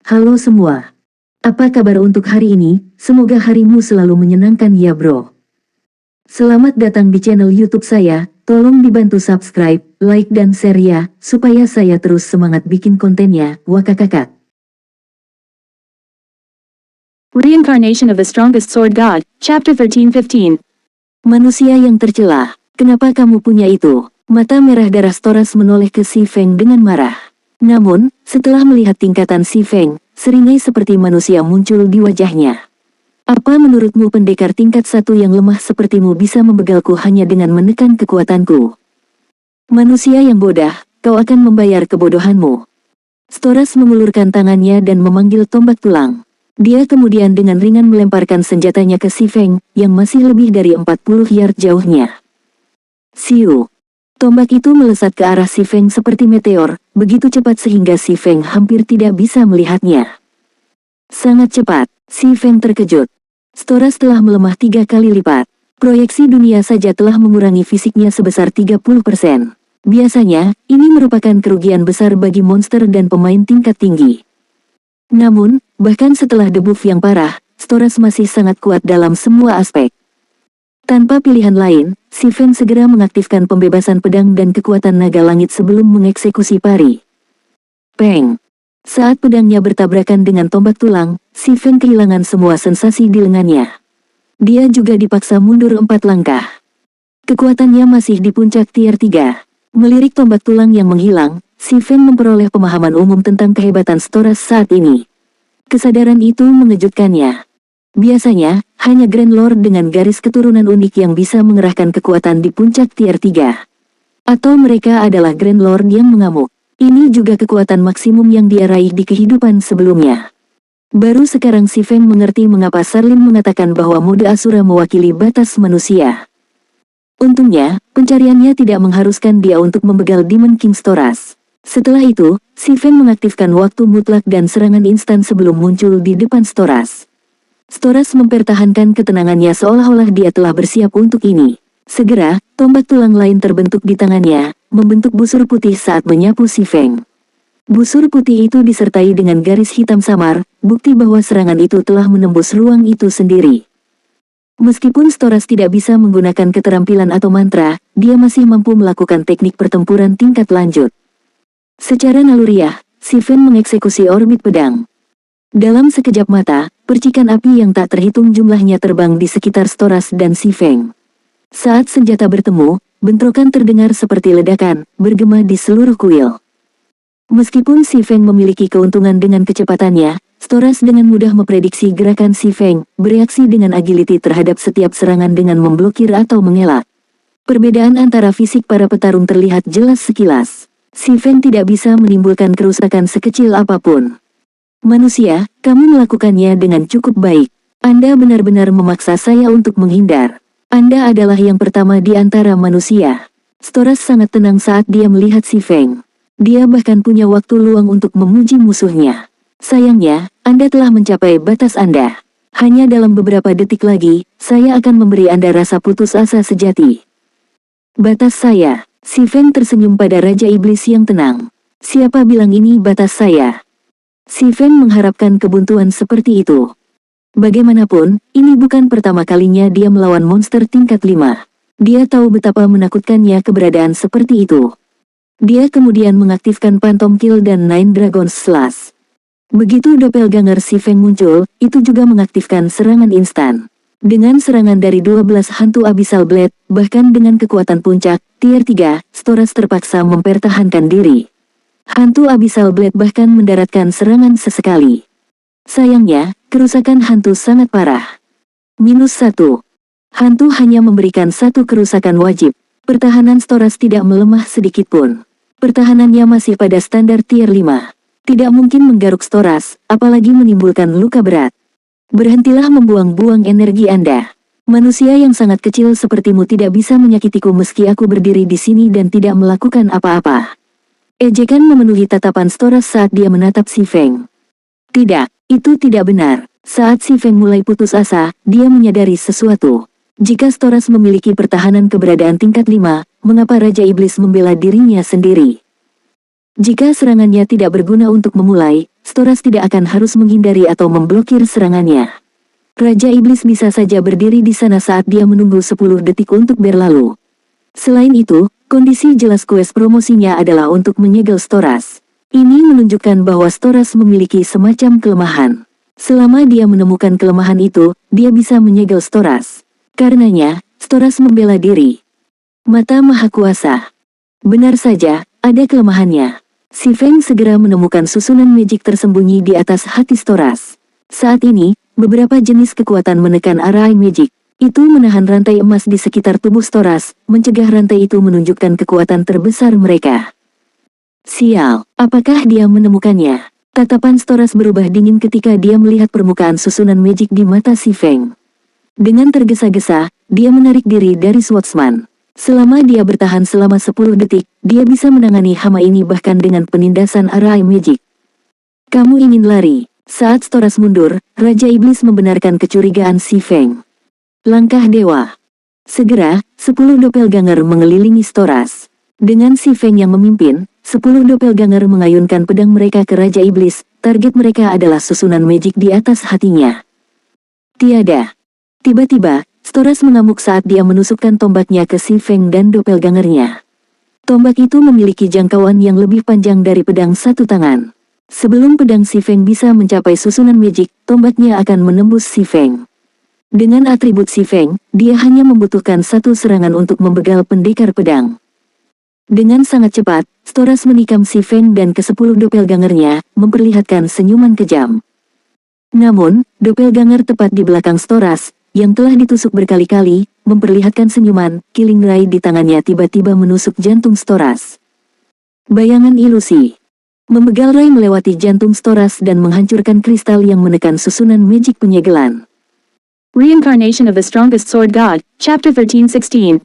Halo semua. Apa kabar untuk hari ini? Semoga harimu selalu menyenangkan ya bro. Selamat datang di channel YouTube saya. Tolong dibantu subscribe, like dan share ya, supaya saya terus semangat bikin kontennya. Wakakakak. Reincarnation of the Strongest Sword God, Chapter 13-15. Manusia yang tercela. Kenapa kamu punya itu? Mata merah darah Storas menoleh ke Si Feng dengan marah. Namun, setelah melihat tingkatan Si Feng, seringai seperti manusia muncul di wajahnya. Apa menurutmu pendekar tingkat 1 yang lemah sepertimu bisa membegalku hanya dengan menekan kekuatanku? Manusia yang bodoh, kau akan membayar kebodohanmu. Storas mengulurkan tangannya dan memanggil tombak tulang. Dia kemudian dengan ringan melemparkan senjatanya ke Si Feng, yang masih lebih dari 40 yard jauhnya. Siu. Tombak itu melesat ke arah Si Feng seperti meteor, begitu cepat sehingga Si Feng hampir tidak bisa melihatnya. Sangat cepat, Si Feng terkejut. Storas telah melemah 3 kali lipat. Proyeksi dunia saja telah mengurangi fisiknya sebesar 30%. Biasanya, ini merupakan kerugian besar bagi monster dan pemain tingkat tinggi. Namun, bahkan setelah debuff yang parah, Storas masih sangat kuat dalam semua aspek. Tanpa pilihan lain, Si Feng segera mengaktifkan pembebasan pedang dan kekuatan naga langit sebelum mengeksekusi pari. Peng! Saat pedangnya bertabrakan dengan tombak tulang, Si Feng kehilangan semua sensasi di lengannya. Dia juga dipaksa mundur 4 langkah. Kekuatannya masih di puncak tier 3. Melirik tombak tulang yang menghilang, Si Feng memperoleh pemahaman umum tentang kehebatan Storas saat ini. Kesadaran itu mengejutkannya. Biasanya, hanya Grand Lord dengan garis keturunan unik yang bisa mengerahkan kekuatan di puncak tier 3. Atau mereka adalah Grand Lord yang mengamuk. Ini juga kekuatan maksimum yang dia raih di kehidupan sebelumnya. Baru sekarang Si Feng mengerti mengapa Sarlin mengatakan bahwa mode Asura mewakili batas manusia. Untungnya, pencariannya tidak mengharuskan dia untuk membegal Demon King Storas. Setelah itu, Si Feng mengaktifkan waktu mutlak dan serangan instan sebelum muncul di depan Storas. Storas mempertahankan ketenangannya seolah-olah dia telah bersiap untuk ini. Segera, tombak tulang lain terbentuk di tangannya, membentuk busur putih saat menyapu Si Feng. Busur putih itu disertai dengan garis hitam samar, bukti bahwa serangan itu telah menembus ruang itu sendiri. Meskipun Storas tidak bisa menggunakan keterampilan atau mantra, dia masih mampu melakukan teknik pertempuran tingkat lanjut. Secara naluriah, Si Feng mengeksekusi orbit pedang. Dalam sekejap mata, percikan api yang tak terhitung jumlahnya terbang di sekitar Storas dan Si Feng. Saat senjata bertemu, bentrokan terdengar seperti ledakan, bergema di seluruh kuil. Meskipun Si Feng memiliki keuntungan dengan kecepatannya, Storas dengan mudah memprediksi gerakan Si Feng, bereaksi dengan agility terhadap setiap serangan dengan memblokir atau mengelak. Perbedaan antara fisik para petarung terlihat jelas sekilas. Si Feng tidak bisa menimbulkan kerusakan sekecil apapun. Manusia, kamu melakukannya dengan cukup baik. Anda benar-benar memaksa saya untuk menghindar. Anda adalah yang pertama di antara manusia. Storas sangat tenang saat dia melihat Si Feng. Dia bahkan punya waktu luang untuk memuji musuhnya. Sayangnya, Anda telah mencapai batas Anda. Hanya dalam beberapa detik lagi, saya akan memberi Anda rasa putus asa sejati. Batas saya. Si Feng tersenyum pada Raja Iblis yang tenang. Siapa bilang ini batas saya? Si Feng mengharapkan kebuntuan seperti itu. Bagaimanapun, ini bukan pertama kalinya dia melawan monster tingkat 5. Dia tahu betapa menakutkannya keberadaan seperti itu. Dia kemudian mengaktifkan Phantom Kill dan Nine Dragon's Slash. Begitu doppelganger Si Feng muncul, itu juga mengaktifkan serangan instan. Dengan serangan dari 12 hantu Abyssal Blade, bahkan dengan kekuatan puncak, tier 3, Storas terpaksa mempertahankan diri. Hantu Abyssal Blade bahkan mendaratkan serangan sesekali. Sayangnya, kerusakan hantu sangat parah. -1. Hantu hanya memberikan 1 kerusakan wajib. Pertahanan Storas tidak melemah sedikitpun. Pertahanannya masih pada standar tier 5. Tidak mungkin menggaruk Storas, apalagi menimbulkan luka berat. Berhentilah membuang-buang energi Anda. Manusia yang sangat kecil sepertimu tidak bisa menyakitiku meski aku berdiri di sini dan tidak melakukan apa-apa. Ejekan memenuhi tatapan Storas saat dia menatap Si Feng. Tidak, itu tidak benar. Saat Si Feng mulai putus asa, dia menyadari sesuatu. Jika Storas memiliki pertahanan keberadaan tingkat 5, mengapa Raja Iblis membela dirinya sendiri? Jika serangannya tidak berguna untuk memulai, Storas tidak akan harus menghindari atau memblokir serangannya. Raja Iblis bisa saja berdiri di sana saat dia menunggu 10 detik untuk berlalu. Selain itu, kondisi jelas quest promosinya adalah untuk menyegel Storas. Ini menunjukkan bahwa Storas memiliki semacam kelemahan. Selama dia menemukan kelemahan itu, dia bisa menyegel Storas. Karenanya, Storas membela diri. Mata Maha Kuasa. Benar saja, ada kelemahannya. Si Feng segera menemukan susunan magic tersembunyi di atas hati Storas. Saat ini, beberapa jenis kekuatan menekan array magic. Itu menahan rantai emas di sekitar tubuh Storas, mencegah rantai itu menunjukkan kekuatan terbesar mereka. Sial, apakah dia menemukannya? Tatapan Storas berubah dingin ketika dia melihat permukaan susunan magic di mata si Feng. Dengan tergesa-gesa, dia menarik diri dari swordsman. Selama dia bertahan selama 10 detik, dia bisa menangani hama ini bahkan dengan penindasan array magic. Kamu ingin lari? Saat Storas mundur, Raja Iblis membenarkan kecurigaan si Feng. Langkah dewa. Segera, 10 doppelganger mengelilingi Storas. Dengan si Feng yang memimpin, 10 doppelganger mengayunkan pedang mereka ke Raja Iblis. Target mereka adalah susunan magic di atas hatinya. Tiada. Tiba-tiba, Storas mengamuk saat dia menusukkan tombaknya ke si Feng dan doppelgangernya. Tombak itu memiliki jangkauan yang lebih panjang dari pedang satu tangan. Sebelum pedang si Feng bisa mencapai susunan magic, tombaknya akan menembus si Feng. Dengan atribut si Feng, dia hanya membutuhkan satu serangan untuk membegal pendekar pedang. Dengan sangat cepat, Storas menikam si Feng dan ke-10 doppelgangernya, memperlihatkan senyuman kejam. Namun, doppelganger tepat di belakang Storas, yang telah ditusuk berkali-kali, memperlihatkan senyuman. Killing Ray di tangannya tiba-tiba menusuk jantung Storas. Bayangan ilusi. Membegal Ray melewati jantung Storas dan menghancurkan kristal yang menekan susunan magic penyegelan. Reincarnation of the Strongest Sword God, Chapter 13-16.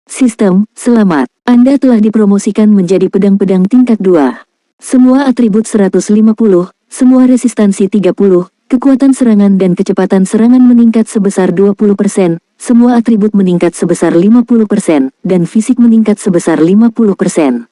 Sistem, selamat. Anda telah dipromosikan menjadi pedang-pedang tingkat 2. Semua atribut 150, semua resistansi 30, kekuatan serangan dan kecepatan serangan meningkat sebesar 20%, semua atribut meningkat sebesar 50%, dan fisik meningkat sebesar 50%.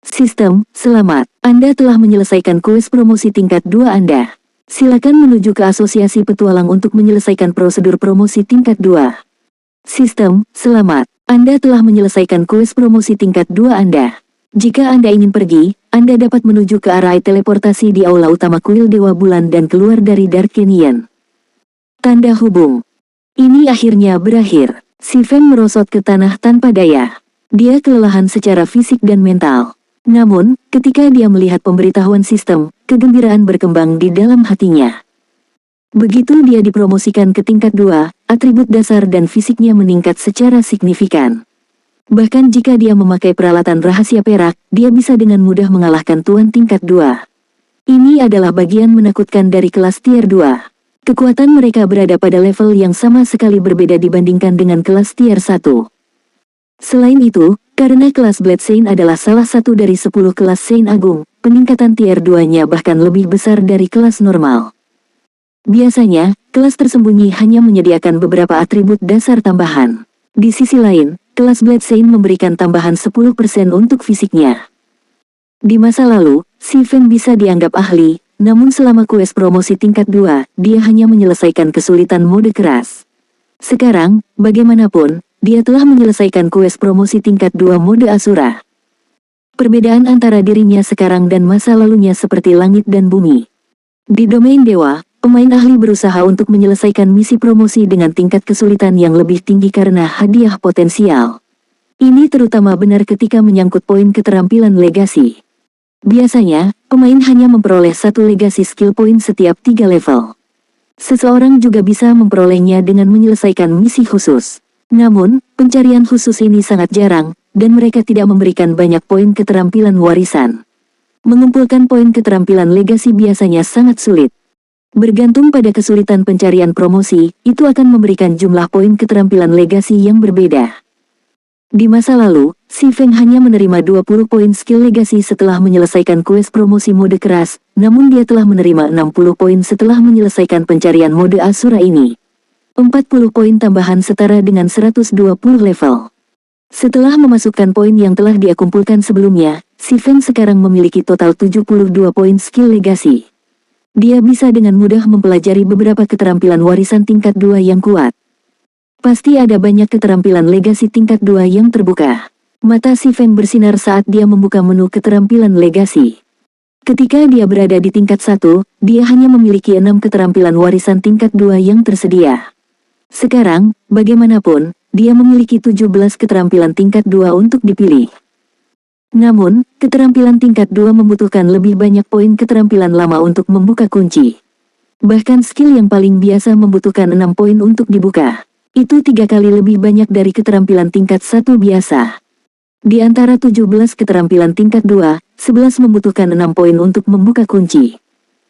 Sistem, selamat. Anda telah menyelesaikan quest promosi tingkat 2 Anda. Silakan menuju ke asosiasi petualang untuk menyelesaikan prosedur promosi tingkat 2. Sistem, selamat. Anda telah menyelesaikan quest promosi tingkat 2 Anda. Jika Anda ingin pergi, Anda dapat menuju ke arah teleportasi di aula utama kuil Dewa Bulan dan keluar dari Dark Canyon. Tanda hubung. Ini akhirnya berakhir. Si Feng merosot ke tanah tanpa daya. Dia kelelahan secara fisik dan mental. Namun, ketika dia melihat pemberitahuan sistem, kegembiraan berkembang di dalam hatinya. Begitu dia dipromosikan ke tingkat 2, atribut dasar dan fisiknya meningkat secara signifikan. Bahkan jika dia memakai peralatan rahasia perak, dia bisa dengan mudah mengalahkan tuan tingkat 2. Ini adalah bagian menakutkan dari kelas tier 2. Kekuatan mereka berada pada level yang sama sekali berbeda dibandingkan dengan kelas tier 1. Selain itu, karena kelas Blood Saint adalah salah satu dari 10 kelas Saint Agung, peningkatan tier 2-nya bahkan lebih besar dari kelas normal. Biasanya, kelas tersembunyi hanya menyediakan beberapa atribut dasar tambahan. Di sisi lain, kelas Blood Saint memberikan tambahan 10% untuk fisiknya. Di masa lalu, si Feng bisa dianggap ahli, namun selama quest promosi tingkat 2, dia hanya menyelesaikan kesulitan mode keras. Sekarang, bagaimanapun, dia telah menyelesaikan quest promosi tingkat 2 mode Asura. Perbedaan antara dirinya sekarang dan masa lalunya seperti langit dan bumi. Di domain dewa, pemain ahli berusaha untuk menyelesaikan misi promosi dengan tingkat kesulitan yang lebih tinggi karena hadiah potensial. Ini terutama benar ketika menyangkut poin keterampilan legasi. Biasanya, pemain hanya memperoleh satu legasi skill point setiap 3 level. Seseorang juga bisa memperolehnya dengan menyelesaikan misi khusus. Namun, pencarian khusus ini sangat jarang, dan mereka tidak memberikan banyak poin keterampilan warisan. Mengumpulkan poin keterampilan legasi biasanya sangat sulit. Bergantung pada kesulitan pencarian promosi, itu akan memberikan jumlah poin keterampilan legasi yang berbeda. Di masa lalu, si Feng hanya menerima 20 poin skill legasi setelah menyelesaikan quest promosi mode keras, namun dia telah menerima 60 poin setelah menyelesaikan pencarian mode Asura ini. 40 poin tambahan setara dengan 120 level. Setelah memasukkan poin yang telah dia kumpulkan sebelumnya, si Feng sekarang memiliki total 72 poin skill legasi. Dia bisa dengan mudah mempelajari beberapa keterampilan warisan tingkat 2 yang kuat. Pasti ada banyak keterampilan legasi tingkat 2 yang terbuka. Mata si Feng bersinar saat dia membuka menu keterampilan legasi. Ketika dia berada di tingkat 1, dia hanya memiliki 6 keterampilan warisan tingkat 2 yang tersedia. Sekarang, bagaimanapun, dia memiliki 17 keterampilan tingkat 2 untuk dipilih. Namun, keterampilan tingkat 2 membutuhkan lebih banyak poin keterampilan lama untuk membuka kunci. Bahkan skill yang paling biasa membutuhkan 6 poin untuk dibuka. Itu 3 kali lebih banyak dari keterampilan tingkat 1 biasa. Di antara 17 keterampilan tingkat 2, 11 membutuhkan 6 poin untuk membuka kunci.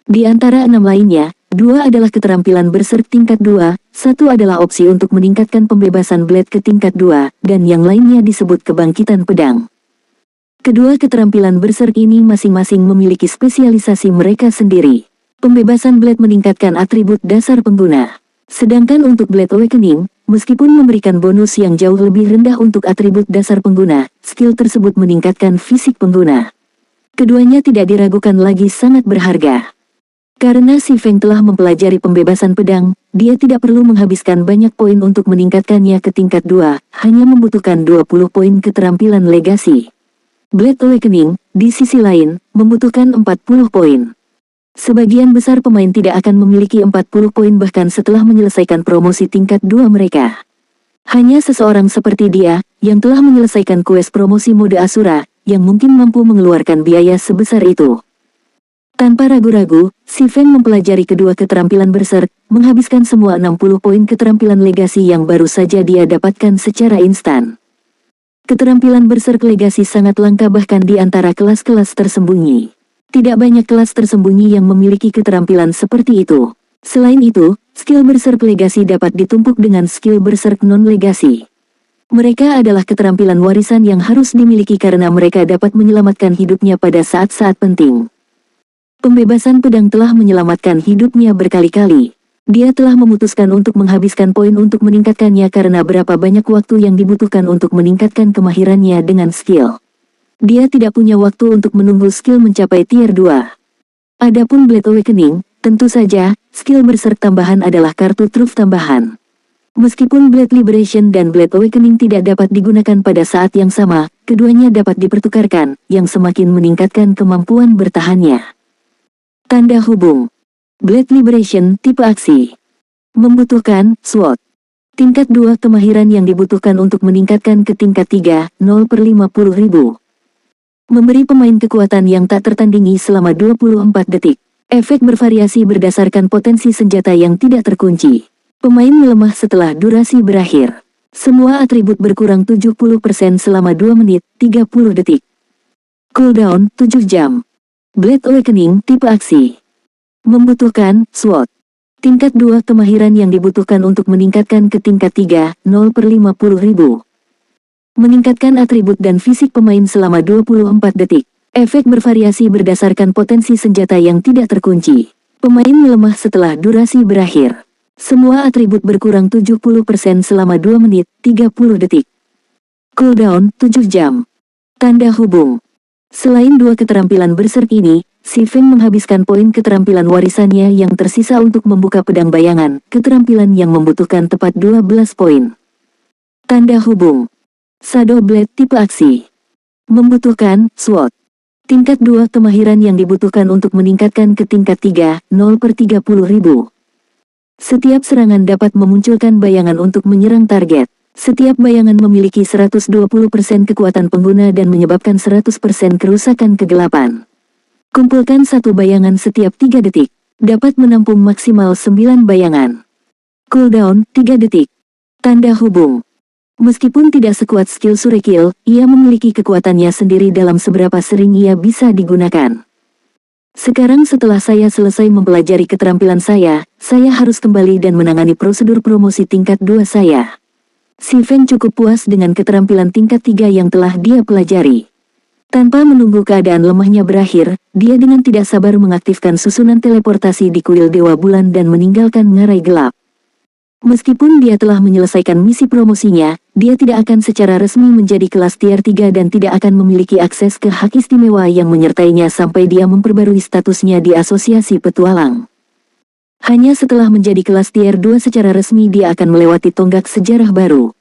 Di antara 6 lainnya, 2 adalah keterampilan berserk tingkat 2, 1 adalah opsi untuk meningkatkan pembebasan blade ke tingkat 2, dan yang lainnya disebut kebangkitan pedang. Kedua keterampilan berserk ini masing-masing memiliki spesialisasi mereka sendiri. Pembebasan blade meningkatkan atribut dasar pengguna. Sedangkan untuk Blade Awakening, meskipun memberikan bonus yang jauh lebih rendah untuk atribut dasar pengguna, skill tersebut meningkatkan fisik pengguna. Keduanya tidak diragukan lagi sangat berharga. Karena si Feng telah mempelajari pembebasan pedang, dia tidak perlu menghabiskan banyak poin untuk meningkatkannya ke tingkat 2, hanya membutuhkan 20 poin keterampilan legasi. Blade Awakening, di sisi lain, membutuhkan 40 poin. Sebagian besar pemain tidak akan memiliki 40 poin bahkan setelah menyelesaikan promosi tingkat 2 mereka. Hanya seseorang seperti dia, yang telah menyelesaikan quest promosi mode Asura, yang mungkin mampu mengeluarkan biaya sebesar itu. Tanpa ragu-ragu, si Feng mempelajari kedua keterampilan berserk, menghabiskan semua 60 poin keterampilan legasi yang baru saja dia dapatkan secara instan. Keterampilan berserk legasi sangat langka bahkan di antara kelas-kelas tersembunyi. Tidak banyak kelas tersembunyi yang memiliki keterampilan seperti itu. Selain itu, skill berserk legasi dapat ditumpuk dengan skill berserk non-legasi. Mereka adalah keterampilan warisan yang harus dimiliki karena mereka dapat menyelamatkan hidupnya pada saat-saat penting. Pembebasan pedang telah menyelamatkan hidupnya berkali-kali. Dia telah memutuskan untuk menghabiskan poin untuk meningkatkannya karena berapa banyak waktu yang dibutuhkan untuk meningkatkan kemahirannya dengan skill. Dia tidak punya waktu untuk menunggu skill mencapai tier 2. Adapun Blade Awakening, tentu saja, skill berserk tambahan adalah kartu truf tambahan. Meskipun Blade Liberation dan Blade Awakening tidak dapat digunakan pada saat yang sama, keduanya dapat dipertukarkan, yang semakin meningkatkan kemampuan bertahannya. Tanda hubung. Blade Liberation tipe aksi. Membutuhkan SWOT. Tingkat 2 kemahiran yang dibutuhkan untuk meningkatkan ke tingkat 3, 0/50.000. Memberi pemain kekuatan yang tak tertandingi selama 24 detik. Efek bervariasi berdasarkan potensi senjata yang tidak terkunci. Pemain melemah setelah durasi berakhir. Semua atribut berkurang 70% selama 2 menit, 30 detik. Cooldown, 7 jam. Blade Awakening tipe aksi. Membutuhkan SWOT. Tingkat 2 kemahiran yang dibutuhkan untuk meningkatkan ke tingkat 3, 0/50.000. Meningkatkan atribut dan fisik pemain selama 24 detik. Efek bervariasi berdasarkan potensi senjata yang tidak terkunci. Pemain melemah setelah durasi berakhir. Semua atribut berkurang 70% selama 2 menit, 30 detik. Cooldown, 7 jam. Tanda hubung. Selain dua keterampilan berserk ini, si Feng menghabiskan poin keterampilan warisannya yang tersisa untuk membuka pedang bayangan, keterampilan yang membutuhkan tepat 12 poin. Tanda hubung. Shadow Blade tipe aksi. Membutuhkan SWOT. Tingkat 2 kemahiran yang dibutuhkan untuk meningkatkan ke tingkat 3, 0/30.000. Setiap serangan dapat memunculkan bayangan untuk menyerang target. Setiap bayangan memiliki 120% kekuatan pengguna dan menyebabkan 100% kerusakan kegelapan. Kumpulkan satu bayangan setiap 3 detik. Dapat menampung maksimal 9 bayangan. Cooldown, 3 detik. Tanda hubung. Meskipun tidak sekuat skill Surekil, ia memiliki kekuatannya sendiri dalam seberapa sering ia bisa digunakan. Sekarang setelah saya selesai mempelajari keterampilan saya harus kembali dan menangani prosedur promosi tingkat 2 saya. Si Feng cukup puas dengan keterampilan tingkat 3 yang telah dia pelajari. Tanpa menunggu keadaan lemahnya berakhir, dia dengan tidak sabar mengaktifkan susunan teleportasi di kuil Dewa Bulan dan meninggalkan ngarai gelap. Meskipun dia telah menyelesaikan misi promosinya, dia tidak akan secara resmi menjadi kelas tier 3 dan tidak akan memiliki akses ke hak istimewa yang menyertainya sampai dia memperbarui statusnya di asosiasi petualang. Hanya setelah menjadi kelas tier 2 secara resmi dia akan melewati tonggak sejarah baru.